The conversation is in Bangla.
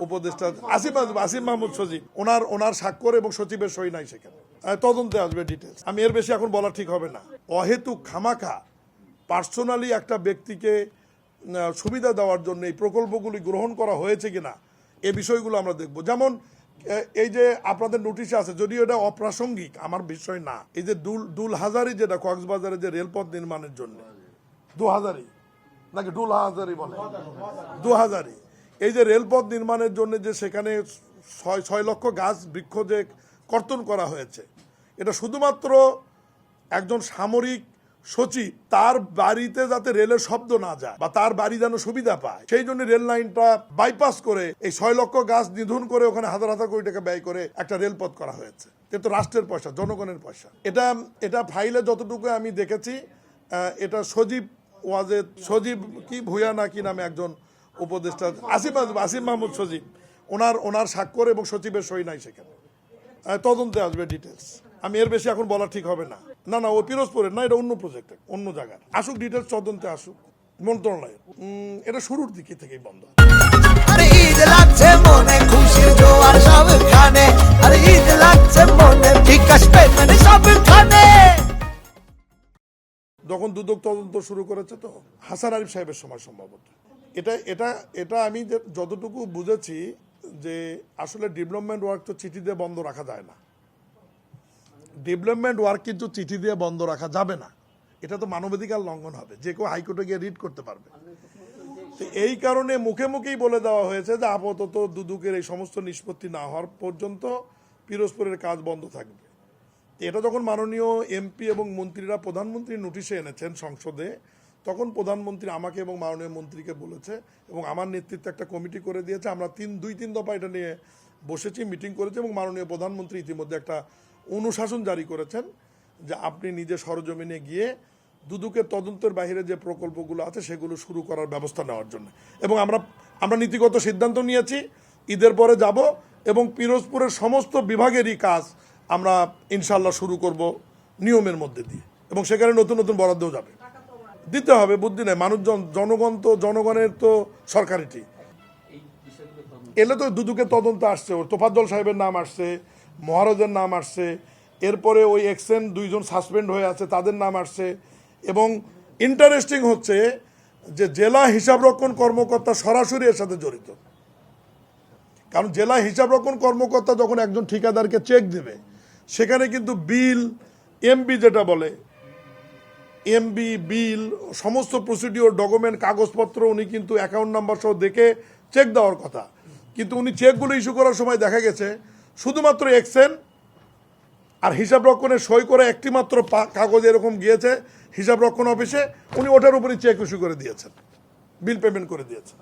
উপদেষ্টা আসিফ মাহমুদ সজীব ওনার স্বাক্ষর এবং সচিবের সই নাই সেখানে। তদন্তে আসবে ডিটেলস। আমি এর বেশি এখন বলা ঠিক হবে না। অহেতুক খামাখা পার্সোনালি একটা ব্যক্তিকে সুবিধা দেওয়ার জন্য এই প্রকল্পগুলি গ্রহণ করা হয়েছে কিনা এই বিষয়গুলো আমরা দেখব। যেমন এই যে আপনাদের নোটিশে আছে, যদিও এটা অপ্রাসঙ্গিক আমার বিষয় না, এই যে ডুল হাজারি যেটা কক্সবাজারে যে রেলপথ নির্মাণের জন্য 2000 নাকি ডুল হাজারি বলে 2000, এই যে রেলপথ নির্মাণের জন্য যে সেখানে 6 লক্ষ গাছ বৃক্ষ যে কর্তন করা হয়েছে, এটা শুধুমাত্র একজন সামরিক সচিব তার বাড়িতে যাতে রেলের শব্দ না যায় বা তার বাড়ি যেন সুবিধা পায় সেই জন্য রেল লাইনটা বাইপাস করে এই 6 লক্ষ গাছ নিধন করে ওখানে হাজার হাজার কোটি টাকা ব্যয় করে একটা রেলপথ করা হয়েছে। কিন্তু রাষ্ট্রের পয়সা, জনগণের পয়সা। এটা ফাইলে যতটুকু আমি দেখেছি, এটা সজীব কি ভুয়া না কি নামে একজন উপদেষ্টা আসিফ মাহমুদ সজীব ওনার স্বাক্ষর এবং সচিবের সই নাই সেখানে। তদন্তে আসবে ডিটেলস। আমি এর বেশি এখন বলা ঠিক হবে না। না ও পিরোজপুরের না, এটা অন্য প্রজেক্ট, অন্য জায়গার। আসুক ডিটেলস, তদন্তে আসুক মন্ত্রণালয়ের। এটা শুরুর দিকে থেকেই বন্ধ। যখন দুদক তদন্ত শুরু করেছে তো হাসান আরিফ সাহেবের সময় সম্ভবত এটা আমি যতটুকু বুঝেছি যে আসলে ডেভেলপমেন্ট ওয়ার্ক তো চিঠি দিয়ে বন্ধ রাখা যায় না। ডেভেলপমেন্ট ওয়ার্ক কিন্তু চিঠি দিয়ে বন্ধ রাখা যাবে না, এটা তো মানবাধিকার লঙ্ঘন হবে। যে কেউ হাইকোর্টে গিয়ে রিড করতে পারবে। তো এই কারণে মুখে মুখেই বলে দেওয়া হয়েছে যে আপাতত দুদকের এই সমস্ত নিষ্পত্তি না হওয়ার পর্যন্ত পিরোজপুরের কাজ বন্ধ থাকবে। এটা যখন মাননীয় এমপি এবং মন্ত্রীরা প্রধানমন্ত্রীর নোটিশে এনেছেন সংসদে, তখন প্রধানমন্ত্রী আমাকে এবং মাননীয় মন্ত্রীকে বলেছে এবং আমার নেতৃত্বে একটা কমিটি করে দিয়েছে। আমরা 2-3 দফা এটা নিয়ে বসেছি, মিটিং করেছি এবং মাননীয় প্রধানমন্ত্রী ইতিমধ্যে একটা অনুশাসন জারি করেছেন যে আপনি নিজে সরজমিনে গিয়ে দুদকের তদন্তের বাইরে যে প্রকল্পগুলো আছে সেগুলো শুরু করার ব্যবস্থা নেওয়ার জন্য। এবং আমরা নীতিগত সিদ্ধান্ত নিয়েছি, ঈদের পরে যাব এবং পিরোজপুরের সমস্ত বিভাগেরই কাজ আমরা ইনশাল্লাহ শুরু করব নিয়মের মধ্যে দিয়ে, এবং সেখানে নতুন নতুন বরাদ্দও যাবে। দিতে হবে, বুদ্ধি নেই। মানুষজন, জনগণের তো সরকারিটি। এলে তো দুদকের তদন্ত আসছে, ওর তোফাজ্জল সাহেবের নাম আসছে, মহারাজের নাম আসছে, এরপরে ওই এক্সেন 2 জন সাসপেন্ড হয়ে আছে তাদের নাম আসছে। এবং ইন্টারেস্টিং হচ্ছে যে জেলা হিসাবরক্ষণ কর্মকর্তা সরাসরি এর সাথে জড়িত। কারণ জেলা হিসাবরক্ষণ কর্মকর্তা যখন একজন ঠিকাদারকে চেক দেবে, সেখানে কিন্তু বিল, এমবি যেটা বলে, এমবি বিল, সমস্ত প্রসিডিওর ডকুমেন্ট, কাগজপত্র উনি কিন্তু অ্যাকাউন্ট নাম্বার সহ দেখে চেক দেওয়ার কথা। কিন্তু উনি চেকগুলো ইস্যু করার সময় দেখা গেছে শুধুমাত্র এক্সেন আর হিসাব রক্ষণের সই করে একটি মাত্র কাগজ এরকম গিয়েছে হিসাব রক্ষণ অফিসে, উনি ওটার উপরই চেক ইস্যু করে দিয়েছেন, বিল পেমেন্ট করে দিয়েছেন।